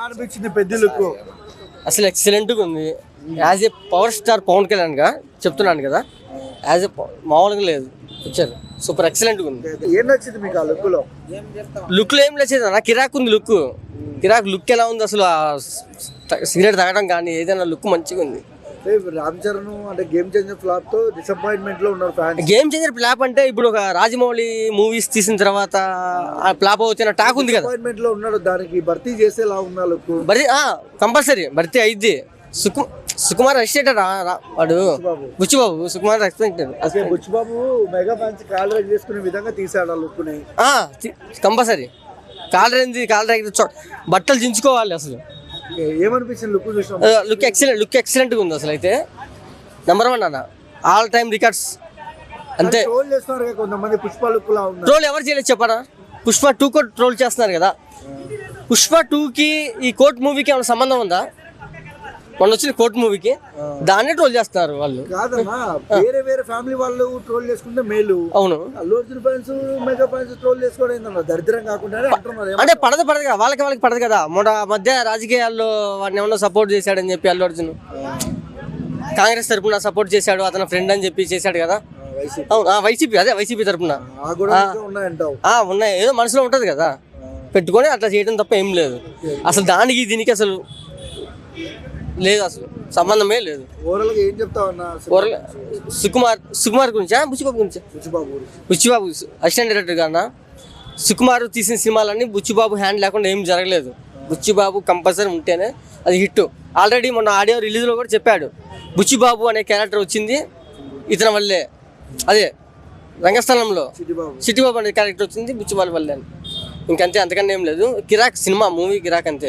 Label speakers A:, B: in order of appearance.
A: అనిపించింది పెద్ద లుక్
B: అసలు ఎక్సలెంట్గా ఉంది. As a power star Pawan Kalyan గా చెప్తున్నాను కదా, యాజ్ ఏ మామూలుగా లేదు పిక్చర్, సూపర్ ఎక్సలెంట్గా ఉంది.
A: ఏం నచ్చింది మీకు ఆ లుక్ లో?
B: లుక్లో ఏం నచ్చేది అన్న, కిరాక్ ఉంది లుక్. కిరాక్ లుక్ ఎలా ఉంది అసలు, సిగరెట్ తాగడం కానీ ఏదైనా లుక్ మంచిగా ఉంది.
A: రామ్ చరణ్ అంటే గేమ్ చేంజర్ ఫ్లాప్ తో డిసప్పాయింట్మెంట్ లో ఉన్నారు ఫ్యాన్స్.
B: గేమ్ చేంజర్ ఫ్లాప్ అంటే ఇప్పుడు ఒక రాజమౌళి మూవీస్ తీసిన తర్వాత ఫ్లాప్ అవుతున్న టాక్ ఉంది కదా,
A: డిసప్పాయింట్మెంట్ లో ఉన్నాడు. దానికి భర్తీ చేసేలా ఉన్న లుక్
B: భర్తీ కంపల్సరీ భర్తీ అయిద్ది. సుకుమార్ రెస్పెక్టెడ్ వాడు, Buchibabu Sukumar respected.
A: Buchibabu mega fans కాల్ రైడ్ చేసుకునే విధంగా తీసాడు ఆ లుక్ ని.
B: కంపల్సరీ కాల్ రైడ్ బట్టలు దించుకోవాలి. అసలు
A: ఏమనిపించింది లుక్ చూసిన?
B: లుక్ ఎక్సలెంట్గా ఉంది. అసలు అయితే నెంబర్ 1 అన్న, ఆల్ టైమ్ రికార్డ్స్ అంతే.
A: ట్రోల్ చేస్తున్నారు కదా కొంతమంది, పుష్ప లుక్ లా ఉంది.
B: ట్రోల్ ఎవరు చేయలేదు చెప్పరా? పుష్ప 2 కూడా ట్రోల్ చేస్తున్నారు కదా. పుష్ప 2కి ఈ కోర్ట్ మూవీకి ఏమైనా సంబంధం ఉందా? మొన్న వచ్చిన కోర్ట్ మూవీకి దాన్నే ట్రోల్ చేస్తున్నారు వాళ్ళు.
A: కాదన్నా, వేరే వేరే ఫ్యామిలీ వాళ్ళు ట్రోల్ చేసుకుంటే మేలు.
B: అవును,
A: Allu Arjun fans mega fans troll చేసుకోవడం ఏందన్నా దరిద్రం కాకుండా అంటున్నారు.
B: అంటే పడదు కదా, వాళ్ళకి పడదు కదా. మొన్న మధ్య రాజకీయాల్లో వాడిని ఏమన్నా సపోర్ట్ చేశాడని చెప్పి అల్లు అర్జున్ కాంగ్రెస్ తరఫున సపోర్ట్ చేశాడు, అతని ఫ్రెండ్ అని చెప్పి చేశాడు కదా. అవును, వైసీపీ తరఫున ఉన్నాయి. ఏదో మనసులో ఉంటది కదా, పెట్టుకొని అట్లా చేయడం తప్ప ఏం లేదు. అసలు దానికి దీనికి అసలు లేదు, అసలు సంబంధమే లేదు.
A: ఏం చెప్తావన్నా
B: సుకుమార్ గురించి, బుచ్చిబాబు అసిస్టెంట్ డైరెక్టర్ గానా. సుకుమార్ తీసిన సినిమాలన్నీ బుచ్చిబాబు హ్యాండ్ లేకుండా ఏం జరగలేదు. బుచ్చిబాబు కంపల్సరీ ఉంటేనే అది హిట్. ఆల్రెడీ మొన్న ఆడియో రిలీజ్లో కూడా చెప్పాడు, బుచ్చిబాబు అనే క్యారెక్టర్ వచ్చింది ఇతని వల్లే. అదే రంగస్థలంలో చిట్టిబాబు అనే క్యారెక్టర్ వచ్చింది బుచ్చిబాబు వల్లే. ఇంకంతే, అంతకన్నా ఏం లేదు. కిరాక్ సినిమా మూవీ కిరాక్ అంతే.